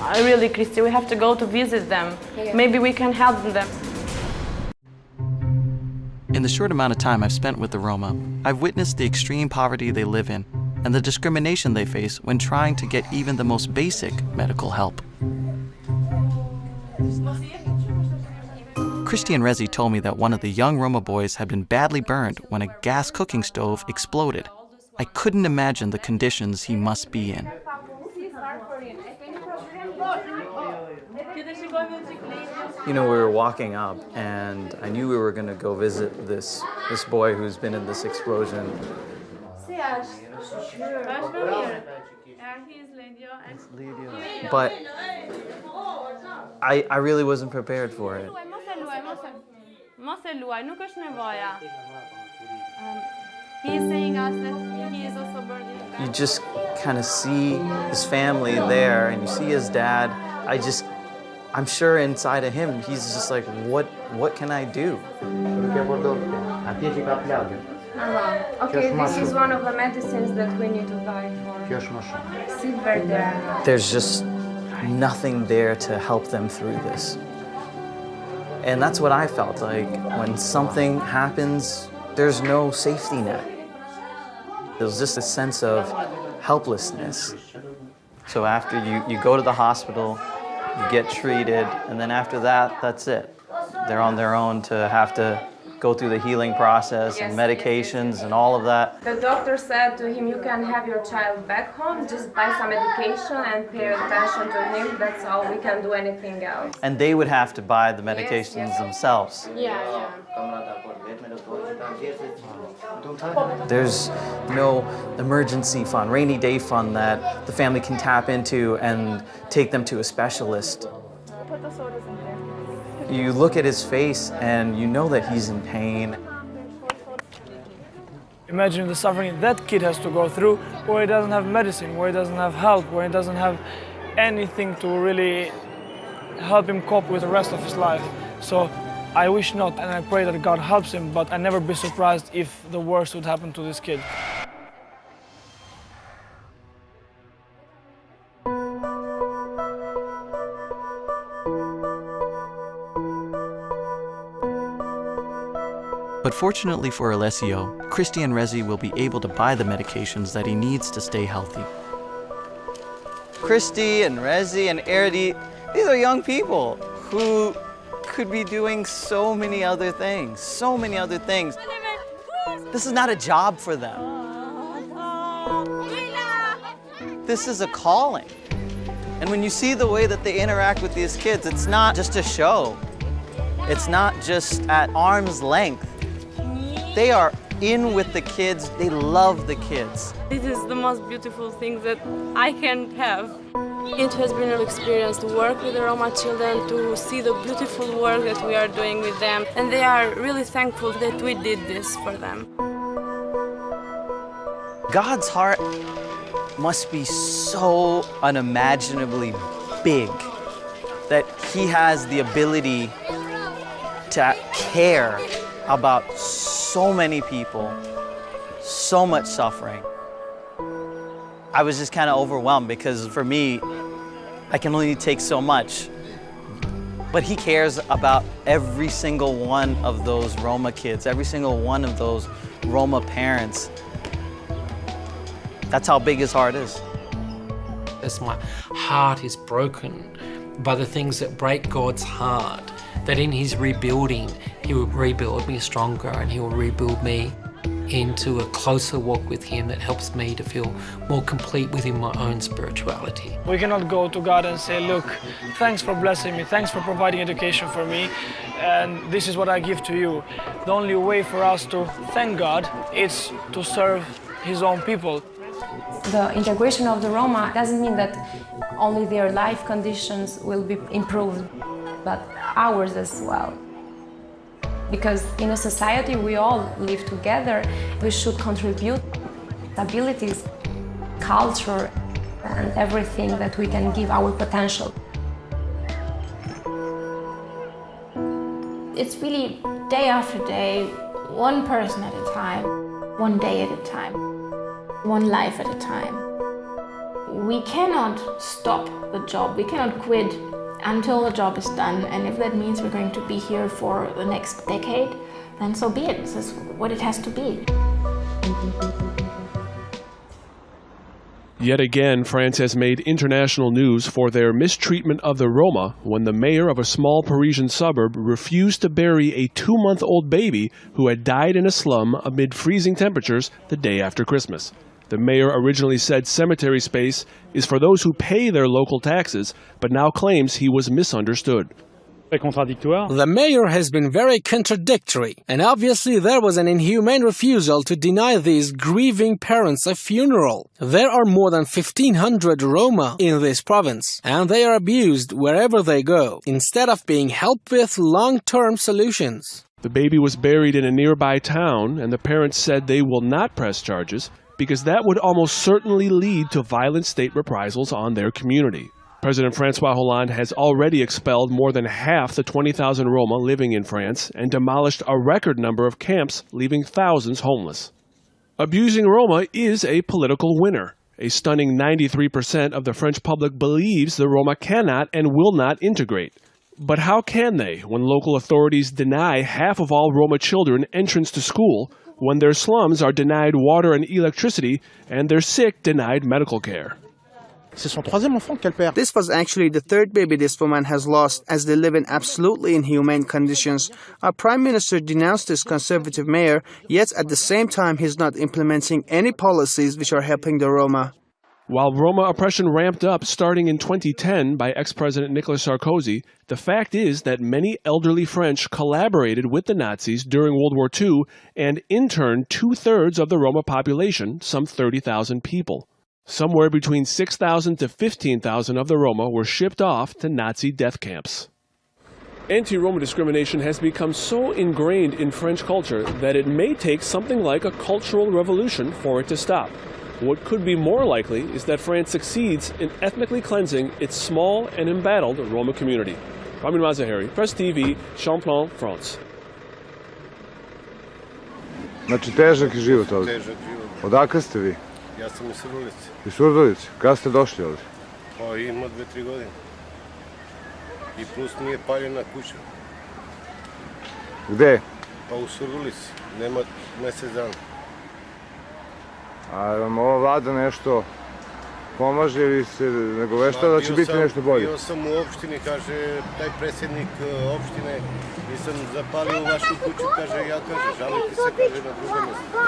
Really, Christy, we have to go to visit them. Yeah. Maybe we can help them. In the short amount of time I've spent with the Roma, I've witnessed the extreme poverty they live in and the discrimination they face when trying to get even the most basic medical help. Christy and Rezi told me that one of the young Roma boys had been badly burned when a gas cooking stove exploded. I couldn't imagine the conditions he must be in. You know, we were walking up, and I knew we were going to go visit this boy who's been in this explosion. But I really wasn't prepared for it. He's saying us that he is also burning. You just kind of see his family there, and you see his dad. I'm sure inside of him, he's just like, what can I do? Okay, this is one of the medicines that we need to buy for. Sit right there. There's just nothing there to help them through this. And that's what I felt like. When something happens, there's no safety net. There was just a sense of helplessness. So after you go to the hospital, you get treated, and then after that, that's it. They're on their own to have to go through the healing process and medications and all of that. The doctor said to him, you can have your child back home, just buy some medication and pay attention to him. That's all, we can do anything else. And they would have to buy the medications themselves. Yeah. There's no emergency fund, rainy day fund that the family can tap into and take them to a specialist. Put the sodas in there. You look at his face and you know that he's in pain. Imagine the suffering that kid has to go through, where he doesn't have medicine, where he doesn't have help, where he doesn't have anything to really help him cope with the rest of his life. So I wish not, and I pray that God helps him, but I'd never be surprised if the worst would happen to this kid. But fortunately for Alessio, Christy and Rezi will be able to buy the medications that he needs to stay healthy. Christy and Rezi and Erdi, these are young people who could be doing so many other things, so many other things. This is not a job for them. This is a calling. And when you see the way that they interact with these kids, it's not just a show. It's not just at arm's length. They are in with the kids. They love the kids. This is the most beautiful thing that I can have. It has been an experience to work with the Roma children, to see the beautiful work that we are doing with them. And they are really thankful that we did this for them. God's heart must be so unimaginably big that he has the ability to care about so many people, so much suffering. I was just kind of overwhelmed because for me, I can only take so much. But he cares about every single one of those Roma kids, every single one of those Roma parents. That's how big his heart is. As my heart is broken by the things that break God's heart, that in his rebuilding, he will rebuild me stronger and he will rebuild me into a closer walk with him that helps me to feel more complete within my own spirituality. We cannot go to God and say, look, thanks for blessing me, thanks for providing education for me, and this is what I give to you. The only way for us to thank God is to serve his own people. The integration of the Roma doesn't mean that only their life conditions will be improved, but ours as well. Because in a society we all live together, we should contribute abilities, culture, and everything that we can give our potential. It's really day after day, one person at a time, one day at a time, one life at a time. We cannot stop the job, we cannot quit until the job is done, and if that means we're going to be here for the next decade, then so be it. This is what it has to be. Yet again, France has made international news for their mistreatment of the Roma when the mayor of a small Parisian suburb refused to bury a 2-month-old baby who had died in a slum amid freezing temperatures the day after Christmas. The mayor originally said cemetery space is for those who pay their local taxes, but now claims he was misunderstood. The mayor has been very contradictory, and obviously there was an inhumane refusal to deny these grieving parents a funeral. There are more than 1,500 Roma in this province, and they are abused wherever they go, instead of being helped with long-term solutions. The baby was buried in a nearby town, and the parents said they will not press charges because that would almost certainly lead to violent state reprisals on their community. President François Hollande has already expelled more than half the 20,000 Roma living in France and demolished a record number of camps, leaving thousands homeless. Abusing Roma is a political winner. A stunning 93% of the French public believes the Roma cannot and will not integrate. But how can they when local authorities deny half of all Roma children entrance to school, when their slums are denied water and electricity and their sick denied medical care? This was actually the third baby this woman has lost, as they live in absolutely inhumane conditions. Our Prime Minister denounced this conservative mayor, yet at the same time he's not implementing any policies which are helping the Roma. While Roma oppression ramped up starting in 2010 by ex-President Nicolas Sarkozy, the fact is that many elderly French collaborated with the Nazis during World War II and interned 2/3 of the Roma population, some 30,000 people. Somewhere between 6,000 to 15,000 of the Roma were shipped off to Nazi death camps. Anti-Roma discrimination has become so ingrained in French culture that it may take something like a cultural revolution for it to stop. What could be more likely is that France succeeds in ethnically cleansing its small and embattled Roma community. Ramin Mazaheri, Press TV, Champlain, France. Znači težak je život ovdje. Težak život. Odakle ste vi? Ja sam iz Surdulice. Iz Surdulice? Kada ste došli ovdje? Pa ima 2-3 godine. I plus nije paljena kuća. Gde? Pa u Surdulici. Nema mjesec dana. A vam ova vlada nešto pomaže ili se nagoveštava da će biti nešto bolje? Bio sam u opštini, kaže taj predsjednik opštine, nisam zapalio vašu kuću, kaže ja, kaže, žalite se, kaže, na drugo mjesto.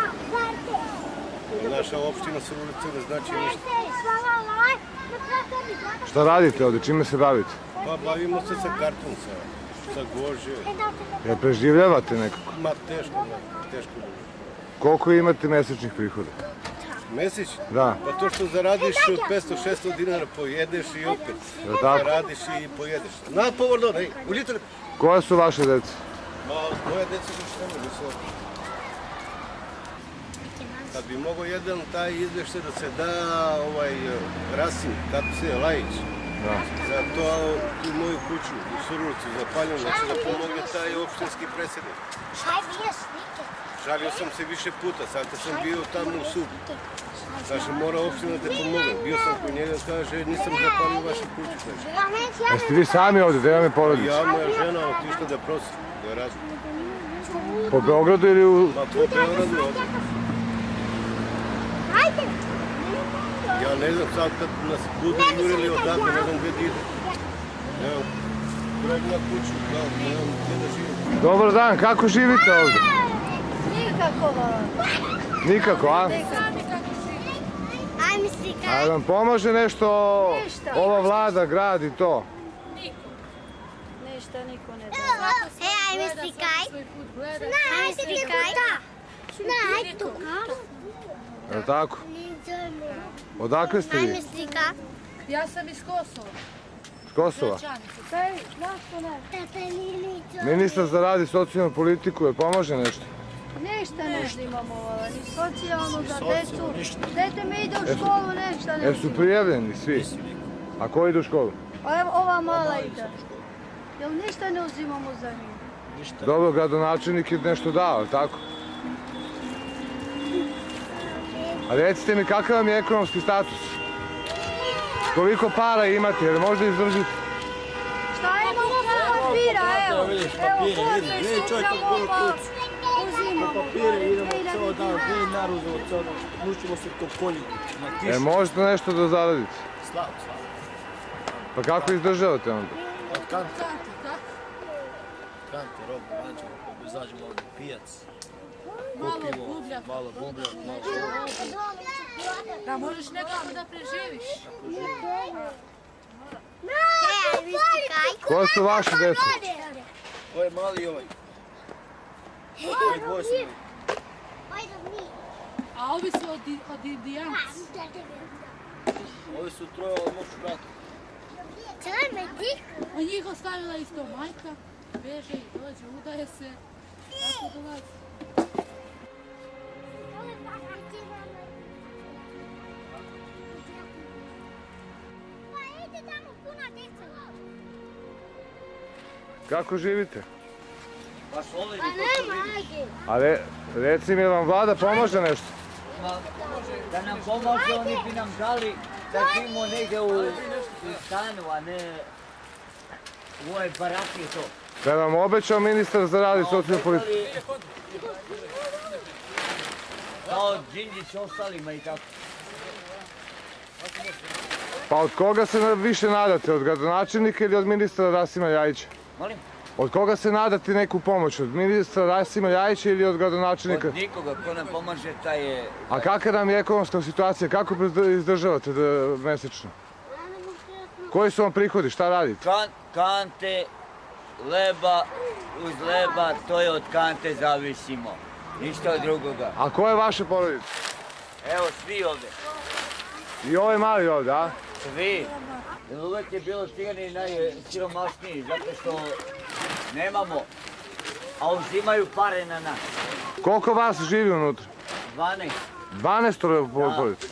Naša opština Surdulica ne znači ništa. Šta radite ovdje? Čime se bavite? Pa bavimo se sa kartom, sa gvožđe. Jel preživljavate nekako? Ma teško. Koliko imate mjesečnih prihoda? Mesić? Da. Pa to što zaradiš 500-600 dinara, pojedeš i opet. Zaradiš i pojedeš. Na povrdo, ne, uđite li? Koja su vaše djece? Ma, moje djece su što ne, nisu ovdje. Kad bi mogo jedan taj izveštaj da se da Rasim, kako se Lajić, za to tu moju kuću u Surdulicu zapaljenu, znači da pomogne taj opštinski predsjednik. Žalio sam se više puta, sad kad sam bio tamo u sudu. Kaže, mora opština da te pomogne. Bio sam kod njega, kaže, nisam zapalio vašu kuću. Jeste vi sami ovdje, da vam je porodica? Ja, moja žena, otišla da prosi, da razli. Po Beogradu ili u... Ma po Beogradu ovdje. Ja ne znam, sad kad nas budu jurili odavde, ne znam gdje da ide. Evo, grob na kuću, ne znam gdje da živim. Dobar dan, kako živite ovdje? Nikako, a? A vam pomaže nešto ova vlada, grad i to? Ništa niko ne da. Ajme slikaj. Ajme slikaj. Je li tako? Odakle ste vi? Ajme slika. Ja sam iz Kosova. Iz Kosova? Ministar za rad i socijalnu politiku, je pomaže nešto? Ništa ne imamo, ni socijalno za decu. Dete mi ide u školu, ništa ne. Jesu prijavljeni svi? A ko ide u školu? Evo ova mala ide. Jel ništa ne uzimamo za njih? Dobro, gradonačelnik je nešto dao, tako? A recite mi, kakav vam je ekonomski status? Koliko para imate, jer možda izdržite? Šta imamo papira, evo? Evo, koliko skupljamo pa uzimamo. Papire idemo ceo dan, dinar uzemo ceo dan, mučimo se to koljiti na kišu. Možete nešto da zaradite? Slabo. Pa kako izdržavate onda? Od kante. Kante, robu, nađemo, pa izađemo ovdje pijac. Kupimo, malo bubljak, malo Da možeš nekako da preživiš. Ko su vaši djeca? Ovo je mali i ovaj. Ovo je dvoje su mi. A ovi su od indijanci. Ovi su troje od mog brata. A njih ostavila isto majka, beže i dođe, udaje se, tako dolazi. Kako živite? Pa šole A reci mi, vam vlada pomaže nešto? Da nam pomože, oni bi nam dali da živimo negdje u stanu, a ne u ovoj baraki i to. Da nam obećao ministar za rad i socijalnu politiku. Kao Đinđić ostalima i tako. Pa od koga se više nadate? Od gradonačelnika ili od ministra Rasima Ljajića? Molim? Od koga se nadate neku pomoć? Od ministra Rasima Ljajića ili od gradonačelnika? Od nikoga, ko nam pomaže, taj je... A kakva nam je ekonomska situacija? Kako izdržavate mesečno? Koji su vam prihodi? Šta radite? Kante, leba, uz leba, to je od kante zavisimo. Ništa od drugoga. A ko je vaša porodica? Evo, svi ovdje. I ovaj mali ovdje, a? Svi. Jer uvek je bilo cigani najsiromašniji, zato što nemamo, a uzimaju pare na nas. Koliko vas živi unutra? 12. 12 porodica?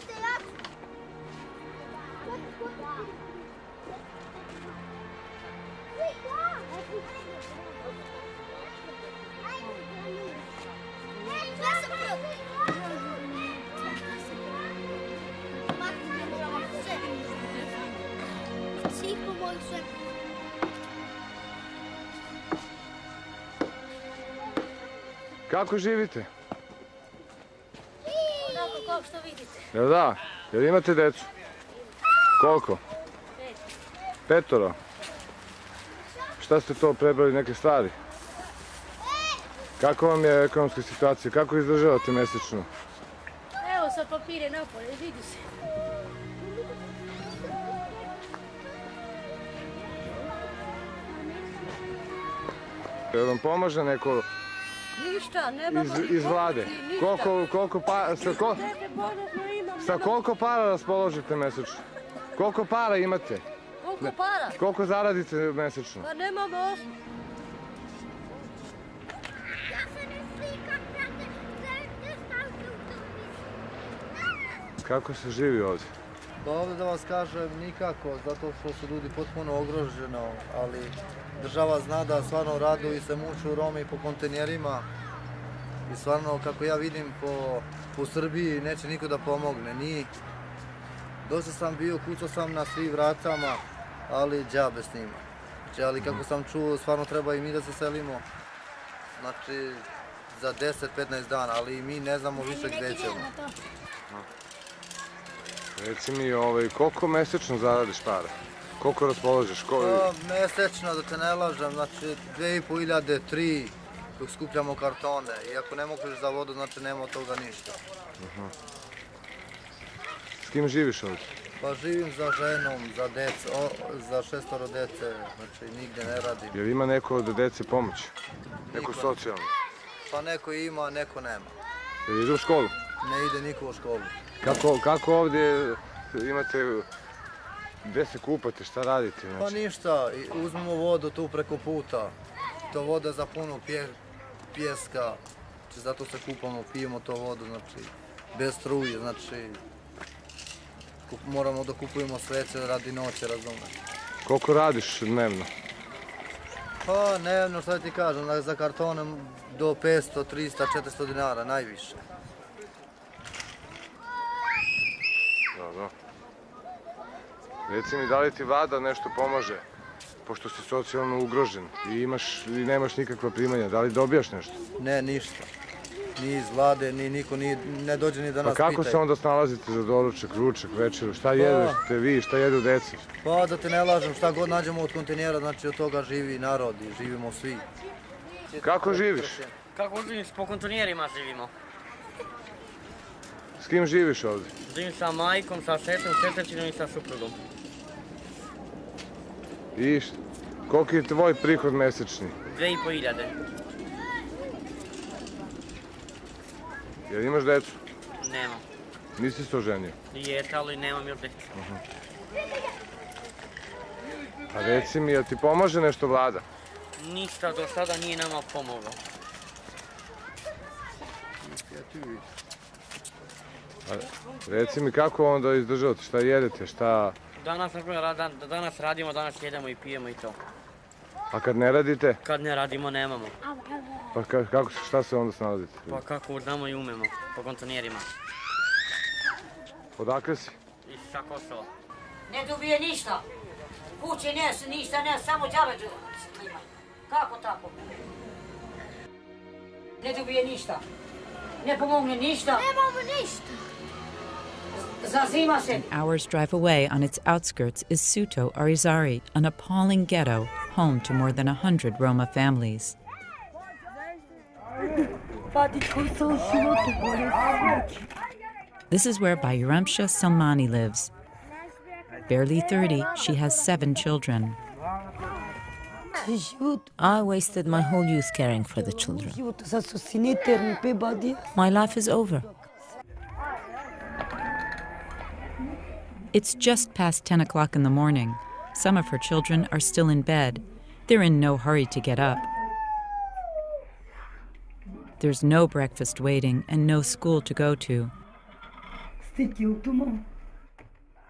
Kako živite? Onako kao što vidite. Jel da? Jel imate decu? Koliko? 5. Šta ste to prebrali, neke stvari? Kako vam je ekonomska situacija? Kako izdržavate mesečno? Evo sa papire napolje, vidi se. Jel vam pomaže neko Ništa, nemamo iz vlade? Sa koliko para raspoložite mesečno? Koliko para imate? Koliko para? Koliko zaradite mesečno? Pa nemamo osnovu. Kako se živi ovdje? Pa ovdje da vas kažem nikako, zato što su ljudi potpuno ugroženo, ali država zna da stvarno radu i se muču Romi po kontejnerima i stvarno kako ja vidim po Srbiji neće niko da pomogne, ni. Dosta sam bio, kucao sam na svih vratama, ali džabe s njima. Znači, ali kako sam čuo, stvarno treba i mi da se selimo, znači za 10-15 dana, ali mi ne znamo više gdje ćemo. Reci mi, koliko mesečno zaradiš para? Koliko raspoložiš? Mesečno, da te ne lažem, znači 2500, 3, dok skupljamo kartone. I ako ne moguš za vodu, znači nema od toga ništa. S kim živiš ovdje? Pa živim za ženom, za 6 dece, znači nigdje ne radim. Jel ima neko od dece pomoć? Neko socijalno? Pa neko ima, neko nema. Jel ide u školu? Ne ide niko u školu. Kako ovdje imate, gdje se kupate, šta radite? Pa ništa, uzmemo vodu tu preko puta. To voda za puno pjeska, zato se kupamo, pijemo to vodu, znači bez struje, znači moramo da kupujemo sveće radi noće, razumeš. Koliko radiš dnevno? Pa dnevno, šta ti kažem, za kartonem do 500, 300, 400 dinara, najviše. Reci mi, da li ti vlada nešto pomaže, pošto si socijalno ugrožen i nemaš nikakva primanja, da li dobijaš nešto? Ne, ništa. Ni iz vlade, ni niko ne dođe ni da nas Pa pitaju. kako se onda snalazite za doručak, ručak, večeru? Šta jedete vi, šta jedu deci? Pa da te ne lažem, šta god nađemo od kontejnera, znači od toga živi narod i živimo svi. Kako živiš? Kako živiš? Po kontejnerima živimo. S kim živiš ovdje? Živim sa majkom, sa setom, sestričinom i sa suprugom. I koliki je tvoj prihod mesečni? 2500. Jel imaš decu? Nemam. Nisi se oženio? Jeste, ali nemam još decu. A reci mi, jel ti pomaže nešto vlada? Ništa do sada nije nama pomogao. Reci mi, kako onda izdržavate, šta jedete, šta... Danas radimo, danas jedemo i pijemo i to. A kad ne radite? Kad ne radimo, nemamo. Pa šta se onda snalazite? Pa kako znamo i umemo, po kontejnerima. Odakle si? Iz sa Kosova. Ne dobije ništa. Kuće ništa, samo džabe klima. Kako tako? Ne dobije ništa. Ne pomogne ništa. Nemamo ništa. Zazima se. An hour's drive away on its outskirts is Suto Arizari, an appalling ghetto home to more than 100 Roma families. This is where Bayramsha Salmani lives. Barely 30, she has 7 children. I wasted my whole youth caring for the children. My life is over. It's just past 10 o'clock in the morning. Some of her children are still in bed. They're in no hurry to get up. There's no breakfast waiting and no school to go to.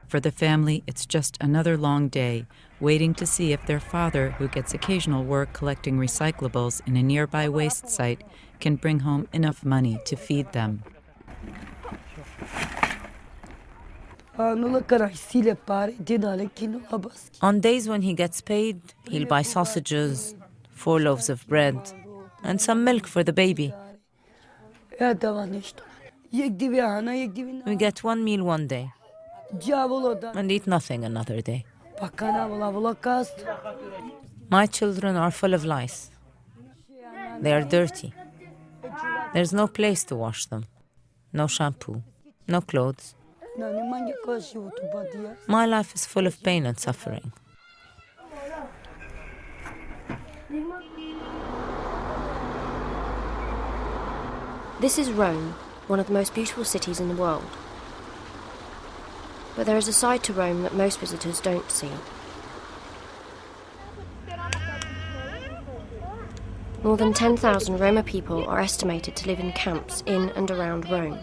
For the family, it's just another long day, waiting to see if their father, who gets occasional work collecting recyclables in a nearby waste site, can bring home enough money to feed them. On days when he gets paid, he'll buy sausages, 4 loaves of bread, and some milk for the baby. We get 1 meal one day and eat nothing another day. My children are full of lice. They are dirty. There's no place to wash them. No shampoo, no clothes. My life is full of pain and suffering. This is Rome, one of the most beautiful cities in the world. But there is a side to Rome that most visitors don't see. More than 10,000 Roma people are estimated to live in camps in and around Rome.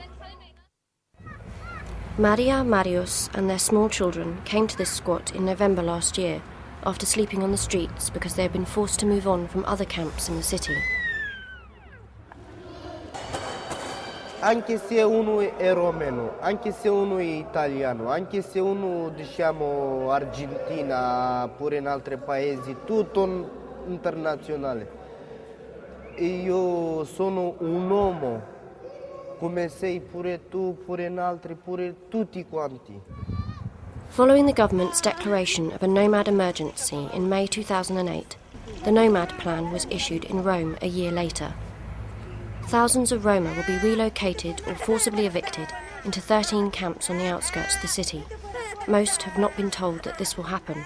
Maria, Marius and their small children came to this squat in November last year after sleeping on the streets because they had been forced to move on from other camps in the city. Anche se uno è romeno, anche se uno è italiano, anche se uno diciamo Argentina, pure in altri paesi, tutto internazionale. Io sono un uomo, come sei pure tu, pure in altri, pure tutti quanti. Following the government's declaration of a nomad emergency in May 2008, the Nomad Plan was issued in Rome a year later. Thousands of Roma will be relocated or forcibly evicted into 13 camps on the outskirts of the city. Most have not been told that this will happen.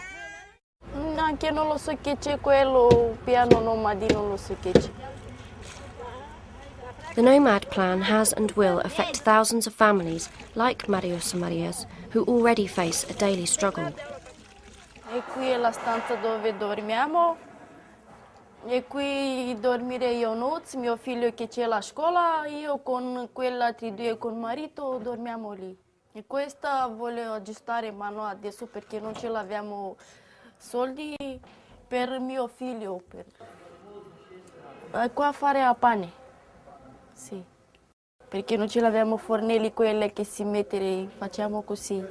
Anche non lo so che c'è quello piano nomadino, non lo so che c'è. The Nomad Plan has and will affect thousands of families like Marius and Marias who already face a daily struggle. E qui è la stanza dove dormiamo. E qui dormire Ionuț, mio figlio che c'è la scuola, io con quell'altri 2 con marito dormiamo lì. E questa volevo aggiustare mano adesso perché non ce l'abbiamo soldi per mio figlio. Qua fare a pane, sì, perché non ce l'abbiamo fornelli quelle che si mettere, facciamo così.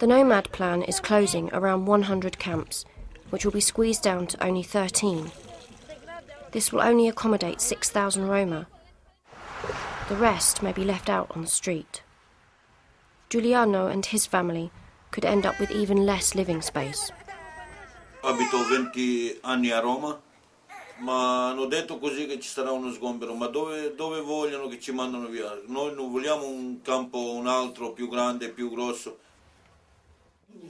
The nomad plan is closing around 100 camps, which will be squeezed down to only 13. This will only accommodate 6,000 Roma. The rest may be left out on the street. Giuliano and his family could end up with even less living space. Abito 20 anni a Roma, ma hanno detto così che ci sarà uno sgombero, ma dove vogliono che ci mandano via? Noi non vogliamo un campo, un altro più grande, più grosso.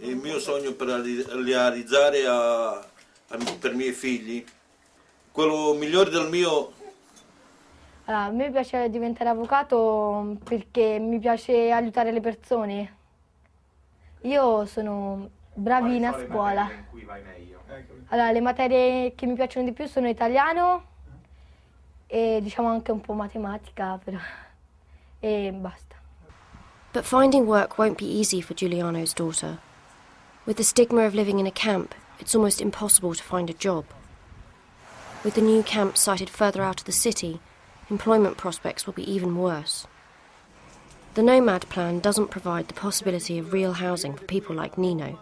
Il mio sogno per realizzare per i miei figli, quello migliore del mio. Allora, a me piace diventare avvocato perché mi piace aiutare le persone. Io sono bravina a scuola. Allora, le materie che mi piacciono di più sono italiano e diciamo anche un po' matematica, però. E basta. But finding work won't be easy for Giuliano's daughter. With the stigma of living in a camp, it's almost impossible to find a job. With the new camp sited further out of the city, employment prospects will be even worse. The nomad plan doesn't provide the possibility of real housing for people like Nino.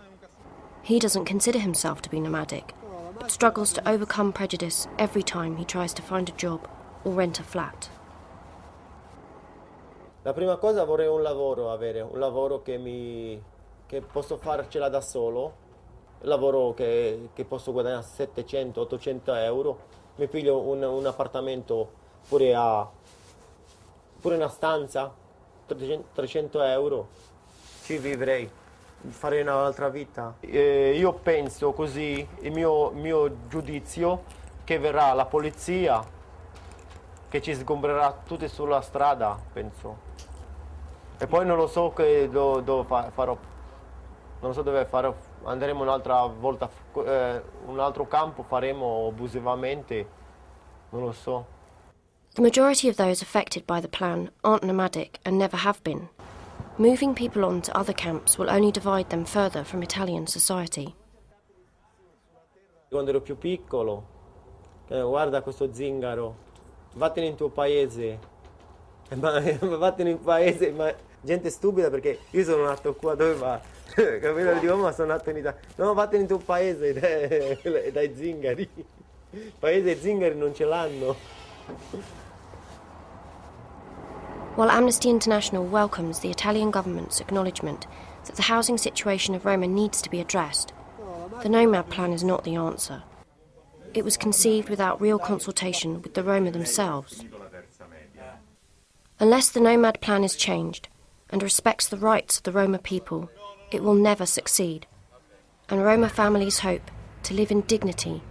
He doesn't consider himself to be nomadic, but struggles to overcome prejudice every time he tries to find a job or rent a flat. La prima cosa vorrei avere un lavoro che posso farcela da solo, un lavoro che posso guadagnare 700-800 euro, mi piglio un appartamento pure una stanza, 300 euro, ci vivrei, farei un'altra vita. Io penso così, il mio giudizio, che verrà la polizia, che ci sgombererà tutti sulla strada, penso. E poi non lo so che dove farò, non so dove farò, andremo un'altra volta, un altro campo faremo abusivamente, non lo so. The majority of those affected by the plan aren't nomadic and never have been. Moving people on to other camps will only divide them further from Italian society. Quando ero più piccolo, guarda questo zingaro, vattene in tuo paese, vattene in paese, ma gente stupida perché io sono nato qua, dove va? Capito? Dico, ma sono nato in Italia. No, vattene in tuo paese, dai zingari. Paese e zingari non ce l'hanno. While Amnesty International welcomes the Italian government's acknowledgement that the housing situation of Roma needs to be addressed, the nomad plan is not the answer. It was conceived without real consultation with the Roma themselves. Unless the nomad plan is changed and respects the rights of the Roma people, it will never succeed, and Roma families hope to live in dignity